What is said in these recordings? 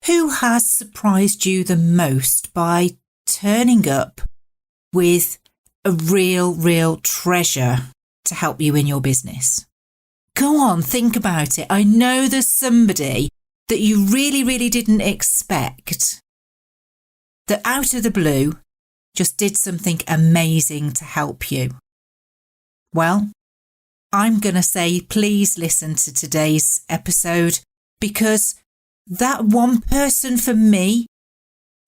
Who has surprised you the most by turning up with a real treasure to help you in your business? Go on, think about it. I know there's somebody that you really didn't expect that out of the blue just did something amazing to help you. Well, I'm going to say please listen to today's episode, because that one person for me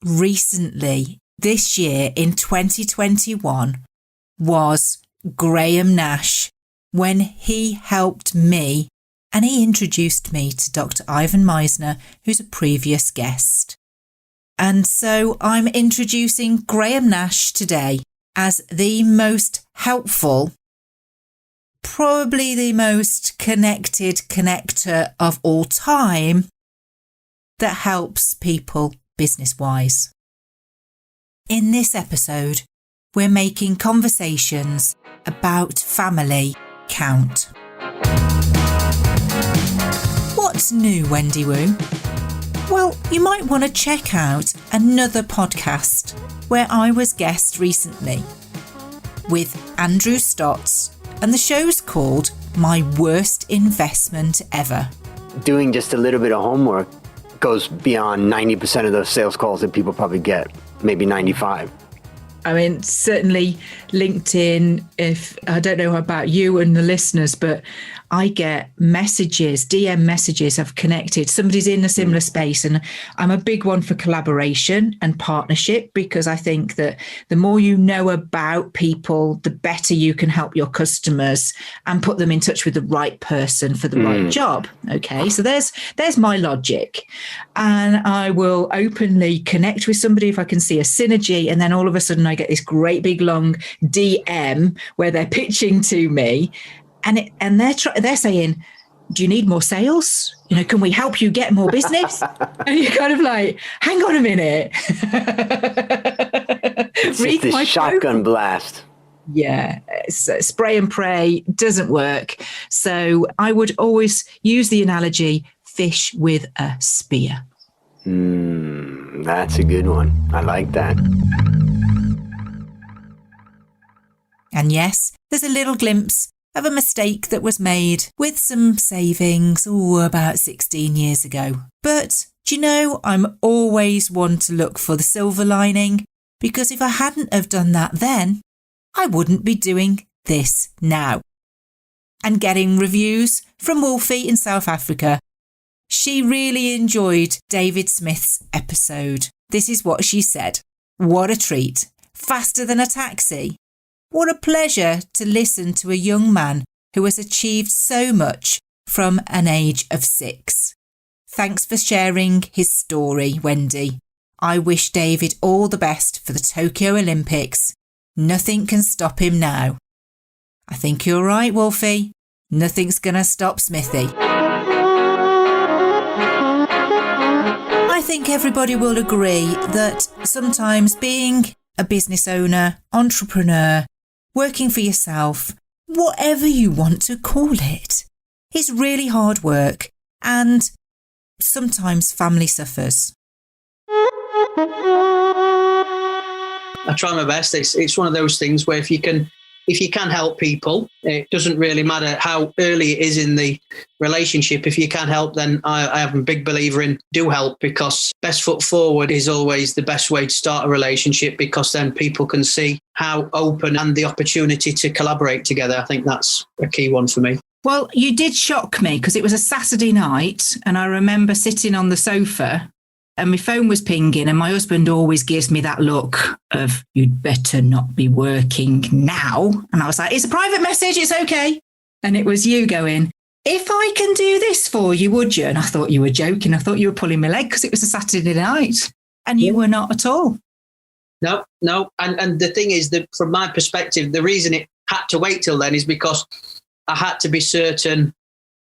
recently, this year in 2021, was Graham Nash, when he helped me and he introduced me to Dr. Ivan Meisner, who's a previous guest. And so I'm introducing Graham Nash today as the most helpful, probably the most connected connector of all time that helps people business-wise. In this episode, we're making conversations about family count. What's new, Wendy Woo? Well, you might want to check out another podcast where I was guest recently with Andrew Stotts, and the show's called My Worst Investment Ever. Doing just a little bit of homework goes beyond 90% of those sales calls that people probably get, maybe 95. I mean, certainly LinkedIn, if I don't know about you and the listeners, but I get messages, DM messages. I've connected. Somebody's in a similar space. And I'm a big one for collaboration and partnership, because I think that the more you know about people, the better you can help your customers and put them in touch with the right person for the right job. Okay, so there's my logic. And I will openly connect with somebody if I can see a synergy. And then all of a sudden I get this great big long DM where they're pitching to me. And they're saying, do you need more sales? You know, can we help you get more business? And you're kind of like, hang on a minute. It's just this shotgun blast. Yeah, spray and pray doesn't work. So I would always use the analogy, fish with a spear. That's a good one. I like that. And yes, there's a little glimpse of a mistake that was made with some savings, about 16 years ago. But, do you know, I'm always one to look for the silver lining, because if I hadn't have done that then, I wouldn't be doing this now. And getting reviews from Wolfie in South Africa. She really enjoyed David Smith's episode. This is what she said. What a treat. Faster than a taxi. What a pleasure to listen to a young man who has achieved so much from an age of 6. Thanks for sharing his story, Wendy. I wish David all the best for the Tokyo Olympics. Nothing can stop him now. I think you're right, Wolfie. Nothing's going to stop Smithy. I think everybody will agree that sometimes being a business owner, entrepreneur, working for yourself, whatever you want to call it, is really hard work, and sometimes family suffers. I try my best. It's one of those things where if you can help people, it doesn't really matter how early it is in the relationship. If you can help, then I am a big believer in do help, because best foot forward is always the best way to start a relationship, because then people can see how open and the opportunity to collaborate together. I think that's a key one for me. Well, you did shock me, because it was a Saturday night and I remember sitting on the sofa and my phone was pinging, and my husband always gives me that look of, you'd better not be working now. And I was like, it's a private message, it's okay. And it was you going, if I can do this for you, would you? And I thought you were joking. I thought you were pulling my leg because it was a Saturday night, and you were not at all. No. And the thing is that from my perspective, the reason it had to wait till then is because I had to be certain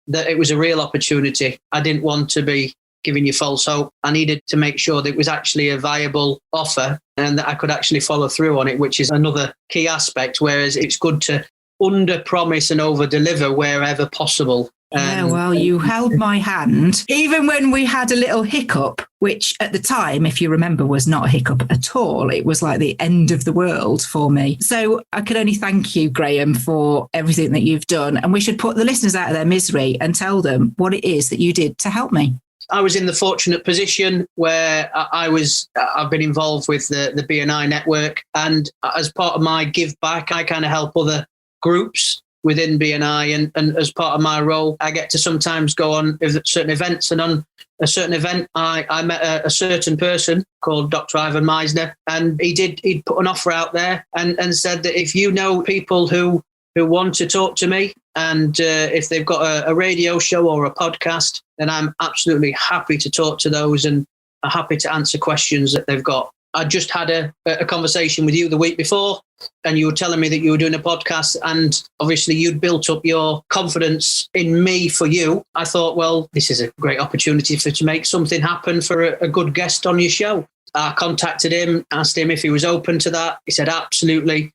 that it was a real opportunity. I didn't want to be giving you false hope. I needed to make sure that it was actually a viable offer and that I could actually follow through on it, which is another key aspect. Whereas it's good to under promise and over deliver wherever possible. Yeah, well, you held my hand, even when we had a little hiccup, which at the time, if you remember, was not a hiccup at all. It was like the end of the world for me. So I can only thank you, Graham, for everything that you've done. And we should put the listeners out of their misery and tell them what it is that you did to help me. I was in the fortunate position where I've been involved with the BNI network. And as part of my give back, I kind of help other groups within BNI, and as part of my role, I get to sometimes go on certain events, and on a certain event, I met a certain person called Dr. Ivan Meisner, and he'd put an offer out there and said that if you know people who want to talk to me, and if they've got a radio show or a podcast, then I'm absolutely happy to talk to those and are happy to answer questions that they've got. I just had a conversation with you the week before, and you were telling me that you were doing a podcast, and obviously you'd built up your confidence in me for you. I thought, well, this is a great opportunity to make something happen for a good guest on your show. I contacted him, asked him if he was open to that. He said, absolutely.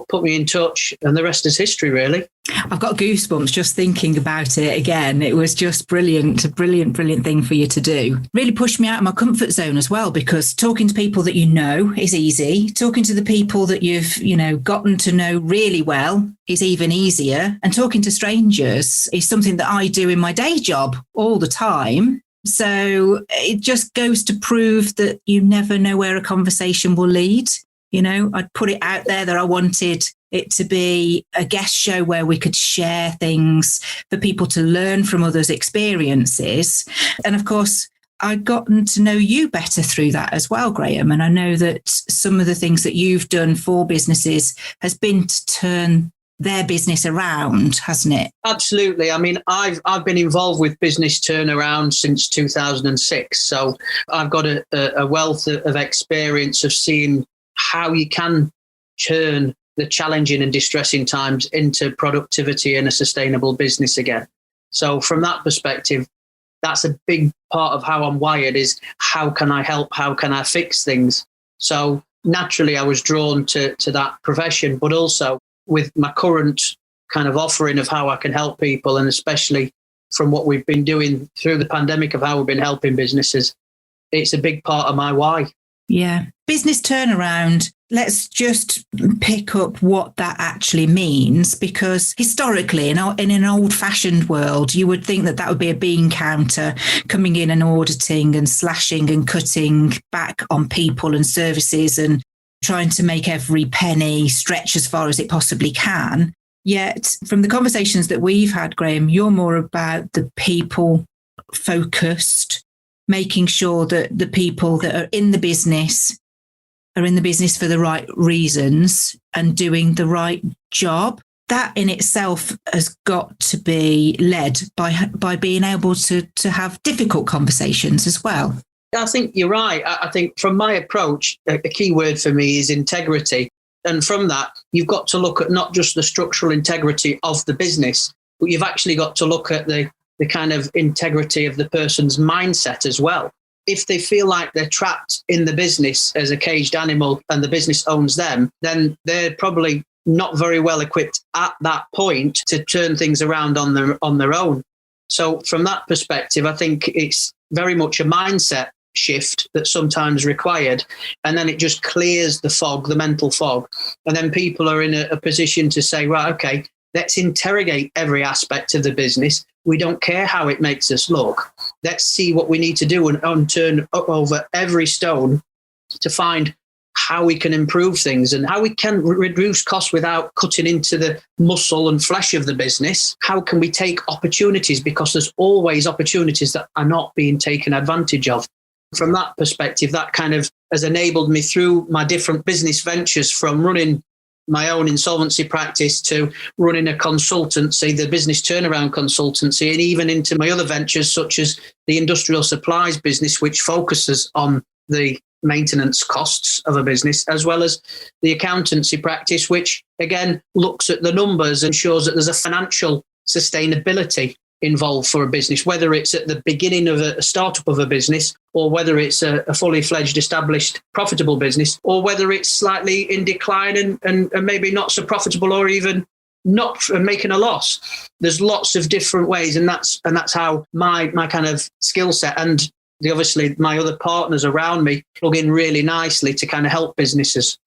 Put me in touch, and the rest is history, really. I've got goosebumps just thinking about it again. It was just brilliant, a brilliant thing for you to do. Really pushed me out of my comfort zone as well, because talking to people that you know is easy. Talking to the people that you've, gotten to know really well is even easier. And talking to strangers is something that I do in my day job all the time. So it just goes to prove that you never know where a conversation will lead. I'd put it out there that I wanted it to be a guest show where we could share things for people to learn from others' experiences. And of course, I'd gotten to know you better through that as well, Graham. And I know that some of the things that you've done for businesses has been to turn their business around, hasn't it? Absolutely. I mean, I've been involved with business turnaround since 2006. So I've got a wealth of experience of seeing how you can turn the challenging and distressing times into productivity and a sustainable business again. So from that perspective, that's a big part of how I'm wired, is how can I help? How can I fix things? So naturally, I was drawn to that profession, but also with my current kind of offering of how I can help people, and especially from what we've been doing through the pandemic of how we've been helping businesses, it's a big part of my why. Yeah. Business turnaround. Let's just pick up what that actually means, because historically, in an old-fashioned world, you would think that would be a bean counter coming in and auditing and slashing and cutting back on people and services and trying to make every penny stretch as far as it possibly can. Yet, from the conversations that we've had, Graham, you're more about the people focused, making sure that the people that are in the business for the right reasons and doing the right job. That in itself has got to be led by being able to have difficult conversations as well. I think you're right. I think from my approach, a key word for me is integrity. And from that, you've got to look at not just the structural integrity of the business, but you've actually got to look at the kind of integrity of the person's mindset as well. If they feel like they're trapped in the business as a caged animal and the business owns them, then they're probably not very well equipped at that point to turn things around on their own. So from that perspective, I think it's very much a mindset shift that's sometimes required. And then it just clears the fog, the mental fog. And then people are in a position to say, right, okay, let's interrogate every aspect of the business. We don't care how it makes us look. Let's see what we need to do and turn over every stone to find how we can improve things and how we can reduce costs without cutting into the muscle and flesh of the business. How can we take opportunities? Because there's always opportunities that are not being taken advantage of. From that perspective, that kind of has enabled me through my different business ventures, from running my own insolvency practice to running a consultancy, the business turnaround consultancy, and even into my other ventures, such as the industrial supplies business, which focuses on the maintenance costs of a business, as well as the accountancy practice, which again looks at the numbers and shows that there's a financial sustainability involved for a business, whether it's at the beginning of a startup of a business, or whether it's a fully fledged, established, profitable business, or whether it's slightly in decline and maybe not so profitable, or even not making a loss. There's lots of different ways, and that's how my kind of skill set and obviously my other partners around me plug in really nicely to kind of help businesses.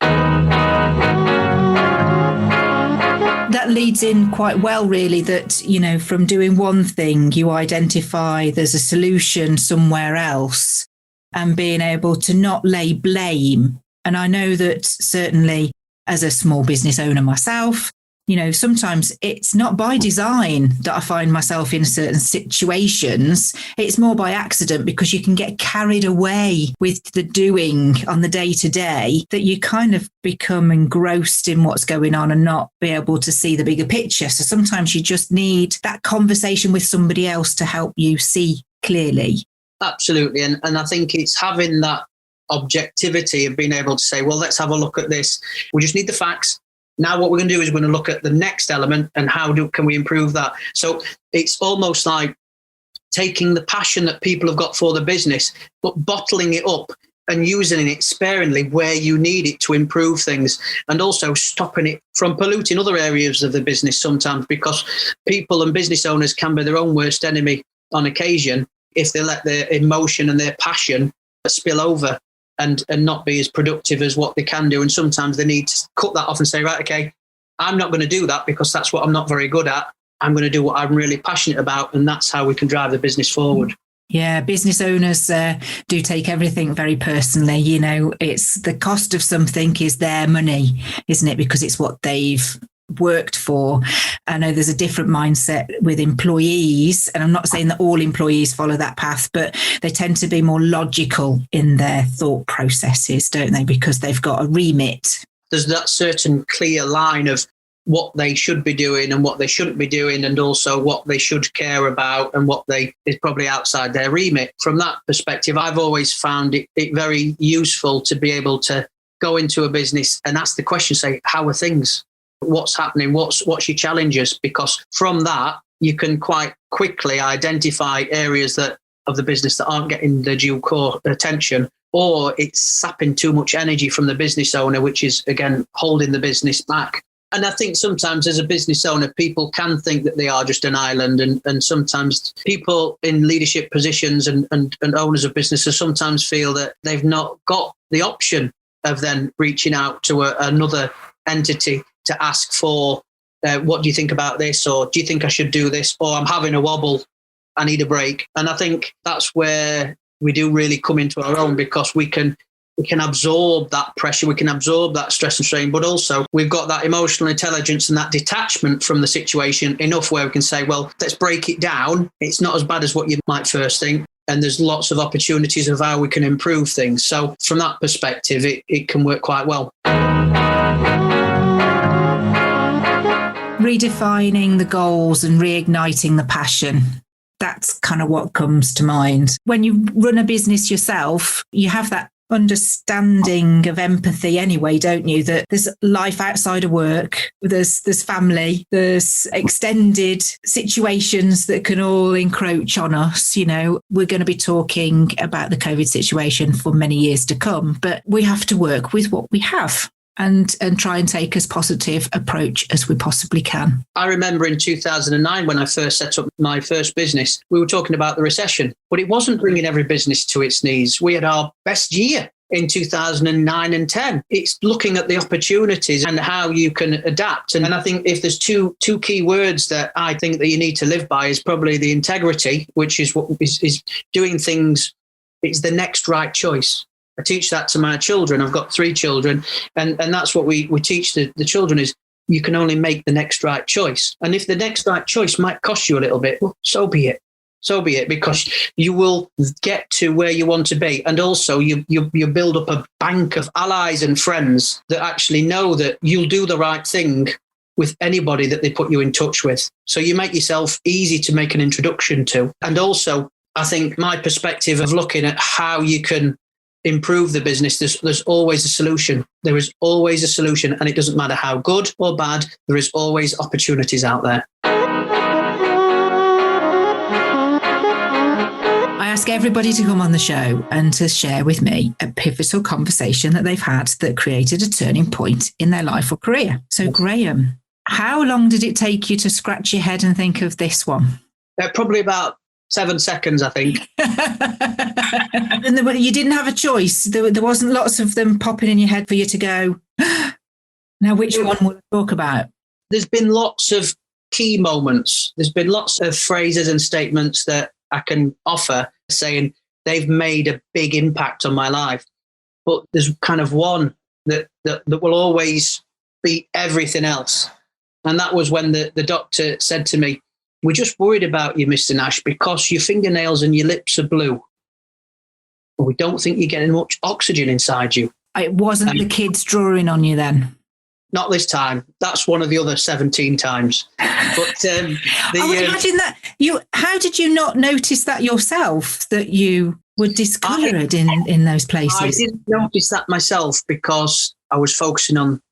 That leads in quite well, really, that, you know, from doing one thing, you identify there's a solution somewhere else and being able to not lay blame. And I know that certainly as a small business owner myself, you know, sometimes it's not by design that I find myself in certain situations. It's more by accident, because you can get carried away with the doing on the day to day that you kind of become engrossed in what's going on and not be able to see the bigger picture. So sometimes you just need that conversation with somebody else to help you see clearly. Absolutely. And I think it's having that objectivity of being able to say, well, let's have a look at this. We just need the facts. Now what we're going to do is we're going to look at the next element and can we improve that? So it's almost like taking the passion that people have got for the business, but bottling it up and using it sparingly where you need it to improve things, and also stopping it from polluting other areas of the business sometimes, because people and business owners can be their own worst enemy on occasion if they let their emotion and their passion spill over and not be as productive as what they can do. And sometimes they need to cut that off and say, right, okay, I'm not going to do that because that's what I'm not very good at. I'm going to do what I'm really passionate about. And that's how we can drive the business forward. Yeah, business owners do take everything very personally. You know, it's the cost of something is their money, isn't it? Because it's what they've worked for. I know there's a different mindset with employees, and I'm not saying that all employees follow that path, but they tend to be more logical in their thought processes, don't they? Because they've got a remit. There's that certain clear line of what they should be doing and what they shouldn't be doing, and also what they should care about and what is probably outside their remit. From that perspective, I've always found it very useful to be able to go into a business and ask the question, say, how are things? What's happening? What's your challenges? Because from that, you can quite quickly identify areas of the business that aren't getting the due attention, or it's sapping too much energy from the business owner, which is, again, holding the business back. And I think sometimes as a business owner, people can think that they are just an island. And sometimes people in leadership positions and owners of businesses sometimes feel that they've not got the option of then reaching out to another entity to ask for, what do you think about this? Or do you think I should do this? Or I'm having a wobble, I need a break. And I think that's where we do really come into our own, because we can absorb that pressure, we can absorb that stress and strain, but also we've got that emotional intelligence and that detachment from the situation enough where we can say, well, let's break it down. It's not as bad as what you might first think. And there's lots of opportunities of how we can improve things. So from that perspective, it can work quite well. Redefining the goals and reigniting the passion. That's kind of what comes to mind. When you run a business yourself, you have that understanding of empathy anyway, don't you? That there's life outside of work, there's family, there's extended situations that can all encroach on us. You know, we're going to be talking about the COVID situation for many years to come, but we have to work with what we have and try and take as positive approach as we possibly can. I remember in 2009, when I first set up my first business, we were talking about the recession, but it wasn't bringing every business to its knees. We had our best year in 2009 and 10. It's looking at the opportunities and how you can adapt. And I think if there's two key words that I think that you need to live by, is probably the integrity, which is what is doing things. It's the next right choice. I teach that to my children. I've got 3 children, and that's what we teach the children, is you can only make the next right choice. And if the next right choice might cost you a little bit, well, so be it. So be it, because you will get to where you want to be. And also you build up a bank of allies and friends that actually know that you'll do the right thing with anybody that they put you in touch with. So you make yourself easy to make an introduction to. And also, I think my perspective of looking at how you can improve the business, there's always a solution. There is always a solution, and it doesn't matter how good or bad, there is always opportunities out there. I ask everybody to come on the show and to share with me a pivotal conversation that they've had that created a turning point in their life or career. So Graham, How long did it take you to scratch your head and think of this one? Probably about 7 seconds, I think. And you didn't have a choice. There wasn't lots of them popping in your head for you to go, now which one will we talk about? There's been lots of key moments. There's been lots of phrases and statements that I can offer saying they've made a big impact on my life. But there's kind of one that will always beat everything else. And that was when the doctor said to me, we're just worried about you, Mr. Nash, because your fingernails and your lips are blue. But we don't think you're getting much oxygen inside you. It wasn't the kids drawing on you then? Not this time. That's one of the other 17 times. But I would imagine that how did you not notice that yourself, that you were discoloured in those places? I didn't notice that myself because I was focusing on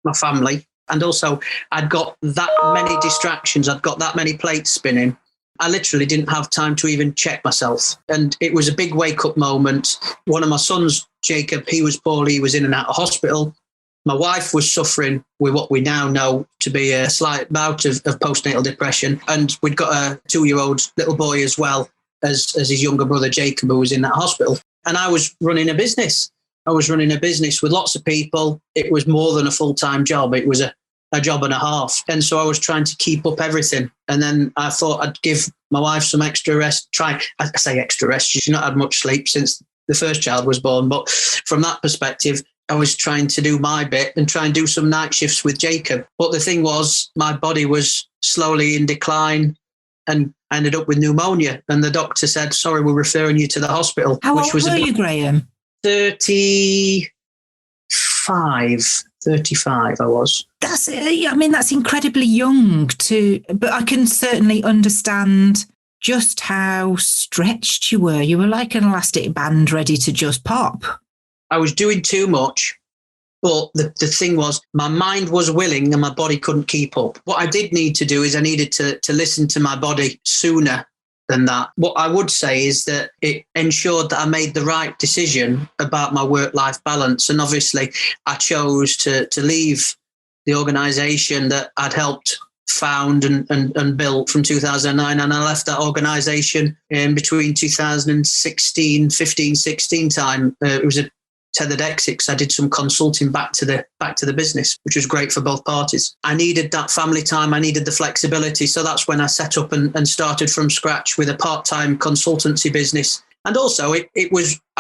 my family. And also, I'd got that many distractions. I'd got that many plates spinning. I literally didn't have time to even check myself. And it was a big wake-up moment. One of my sons, Jacob, he was poorly. He was in and out of hospital. My wife was suffering with what we now know to be a slight bout of postnatal depression. And we'd got a 2-year-old little boy as well as his younger brother, Jacob, who was in that hospital. And I was running a business. I was running a business with lots of people. It was more than a full-time job. It was a job and a half. And so I was trying to keep up everything. And then I thought I'd give my wife some extra rest. I say extra rest. She's not had much sleep since the first child was born. But from that perspective, I was trying to do my bit and try and do some night shifts with Jacob. But the thing was, my body was slowly in decline and I ended up with pneumonia. And the doctor said, sorry, we're referring you to the hospital. How old were you, Graham? 35 I was. That's incredibly young but I can certainly understand just how stretched you were. You were like an elastic band ready to just pop. I was doing too much, but the thing was, my mind was willing and my body couldn't keep up. What I did need to do is I needed to listen to my body sooner than that. What I would say is that it ensured that I made the right decision about my work-life balance. And obviously, I chose to leave the organisation that I'd helped found and built from 2009. And I left that organisation in between 2016 time. It was a tethered exit because I did some consulting back to the business, which was great for both parties. I needed that family time. I needed the flexibility. So that's when I set up and started from scratch with a part-time consultancy business. And also I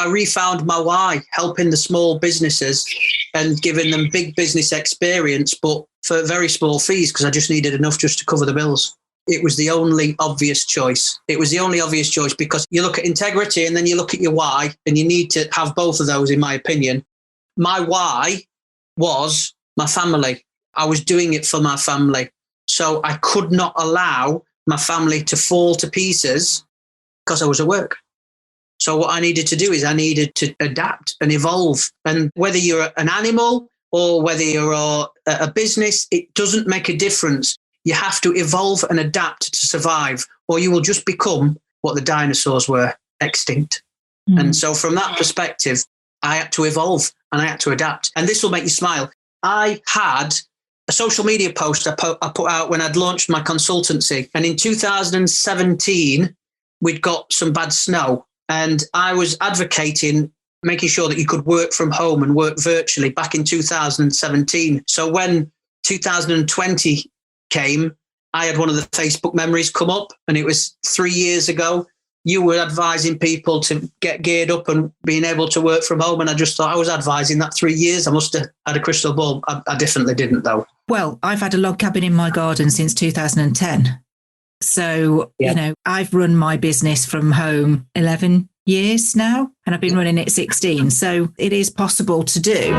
refound my why, helping the small businesses and giving them big business experience, but for very small fees, because I just needed enough just to cover the bills. It was the only obvious choice. It was the only obvious choice because you look at integrity and then you look at your why, and you need to have both of those, in my opinion. My why was my family. I was doing it for my family. So I could not allow my family to fall to pieces because I was at work. So what I needed to do is I needed to adapt and evolve. And whether you're an animal or whether you're a business, it doesn't make a difference. You have to evolve and adapt to survive, or you will just become what the dinosaurs were, extinct. And so from that perspective, I had to evolve and I had to adapt. And this will make you smile. I had a social media post I put out when I'd launched my consultancy. And in 2017, we'd got some bad snow. And I was advocating making sure that you could work from home and work virtually back in 2017. So when 2020 came, I had one of the Facebook memories come up, and it was 3 years ago. You were advising people to get geared up and being able to work from home. And I just thought I was advising that 3 years. I must have had a crystal ball. I definitely didn't, though. Well, I've had a log cabin in my garden since 2010. So, I've run my business from home 11 years now, and I've been running it 16. So it is possible to do.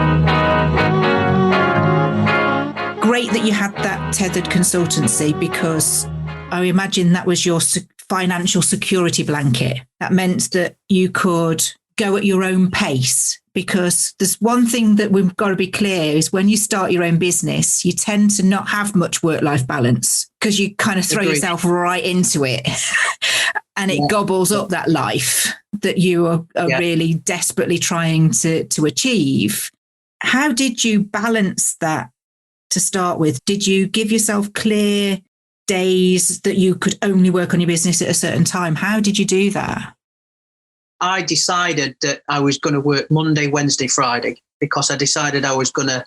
Great that you had that tethered consultancy, because I imagine that was your financial security blanket. That meant that you could go at your own pace, because there's one thing that we've got to be clear is when you start your own business, you tend to not have much work-life balance because you kind of throw yourself right into it and it gobbles up that life that you are really desperately trying to achieve. How did you balance that to start with? Did you give yourself clear days that you could only work on your business at a certain time? How did you do that? I decided that I was going to work Monday, Wednesday, Friday, because I decided I was going to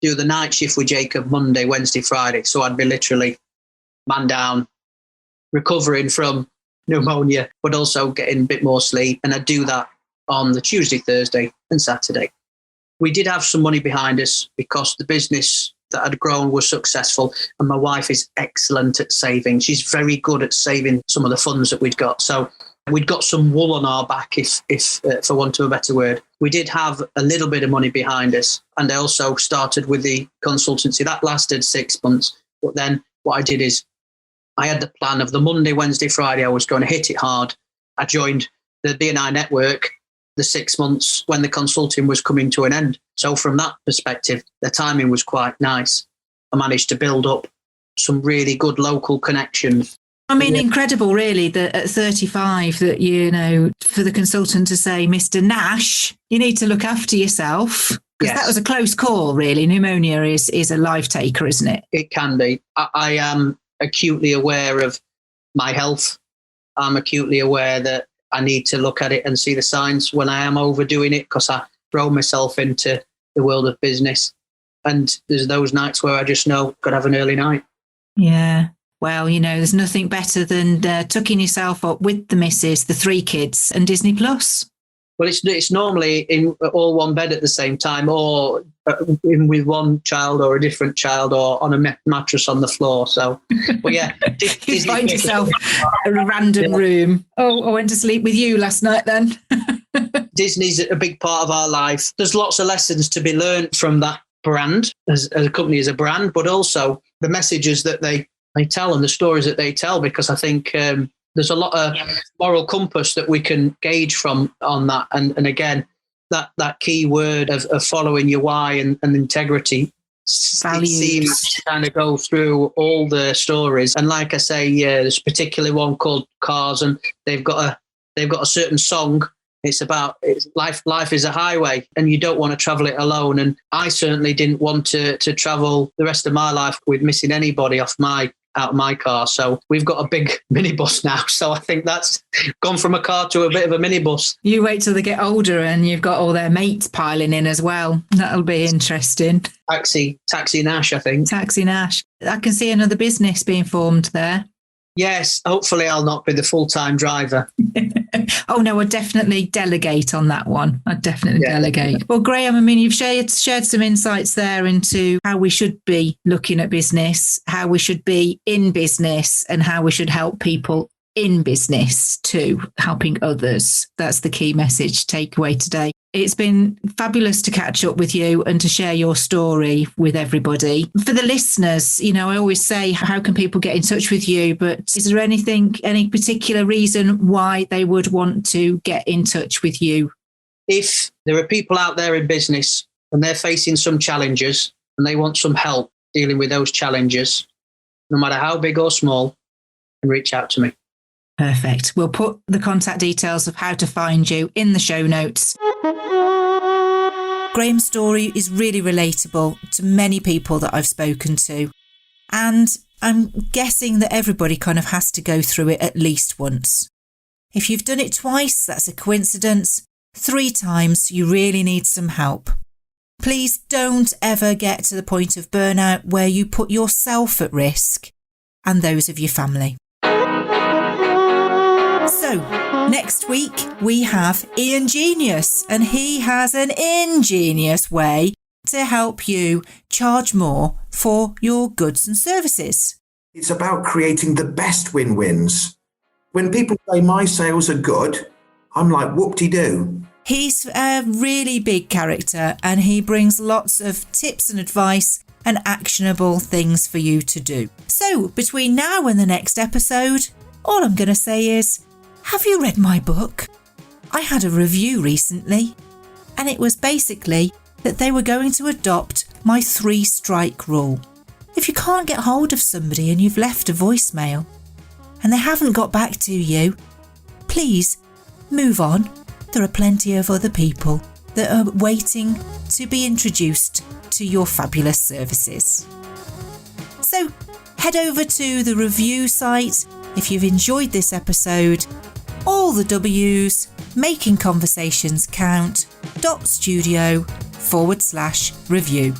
do the night shift with Jacob Monday, Wednesday, Friday. So I'd be literally man down, recovering from pneumonia, but also getting a bit more sleep. And I'd do that on the Tuesday, Thursday and Saturday. We did have some money behind us because the business that had grown was successful. And my wife is excellent at saving. She's very good at saving some of the funds that we'd got. So we'd got some wool on our back, if for want of a better word. We did have a little bit of money behind us. And I also started with the consultancy. That lasted 6 months. But then what I did is I had the plan of the Monday, Wednesday, Friday, I was going to hit it hard. I joined the BNI network the 6 months when the consulting was coming to an end. So from that perspective, the timing was quite nice. I managed to build up some really good local connections. I mean, incredible, really, that at 35, that, you know, for the consultant to say, Mr. Nash, you need to look after yourself. Because that was a close call, really. Pneumonia is a life taker, isn't it? It can be. I am acutely aware of my health. I'm acutely aware that I need to look at it and see the signs when I am overdoing it, because I throw myself into the world of business. And there's those nights where I just know I've got to have an early night. Yeah. Well, you know, there's nothing better than tucking yourself up with the missus, the 3 kids and Disney Plus. Well, it's normally in all one bed at the same time, or in with one child or a different child, or on a mattress on the floor. So, but yeah. You find yourself a random room. Oh, I went to sleep with you last night then. Disney's a big part of our life. There's lots of lessons to be learned from that brand, as a company, as a brand, but also the messages that they tell and the stories that they tell, because I think there's a lot of moral compass that we can gauge from on that. And again, that key word of following your why and integrity, values, it seems to kind of go through all the stories. And like I say, there's particularly one called Cars, and they've got a certain song. It's about life is a highway, and you don't want to travel it alone. And I certainly didn't want to travel the rest of my life with missing anybody out of my car. So we've got a big minibus now. So I think that's gone from a car to a bit of a minibus. You wait till they get older and you've got all their mates piling in as well. That'll be interesting. Taxi Nash, I think. Taxi Nash. I can see another business being formed there. Yes, hopefully I'll not be the full-time driver. Oh, no, I'd definitely delegate on that one. I'd definitely delegate. Well, Graham, I mean, you've shared some insights there into how we should be looking at business, how we should be in business, and how we should help people in business too, helping others. That's the key message takeaway today. It's been fabulous to catch up with you and to share your story with everybody. For the listeners, you know, I always say, how can people get in touch with you? But is there any particular reason why they would want to get in touch with you? If there are people out there in business and they're facing some challenges and they want some help dealing with those challenges, no matter how big or small, then reach out to me. Perfect. We'll put the contact details of how to find you in the show notes. Graham's story is really relatable to many people that I've spoken to. And I'm guessing that everybody kind of has to go through it at least once. If you've done it twice, that's a coincidence. 3 times, you really need some help. Please don't ever get to the point of burnout where you put yourself at risk and those of your family. So, next week we have Ian Genius, and he has an ingenious way to help you charge more for your goods and services. It's about creating the best win-wins. When people say my sales are good, I'm like, whoop-de-doo. He's a really big character, and he brings lots of tips and advice and actionable things for you to do. So, between now and the next episode, all I'm going to say is, have you read my book? I had a review recently, and it was basically that they were going to adopt my 3-strike rule. If you can't get hold of somebody and you've left a voicemail and they haven't got back to you, please move on. There are plenty of other people that are waiting to be introduced to your fabulous services. So head over to the review site if you've enjoyed this episode. All the W's, making conversations count.studio/review.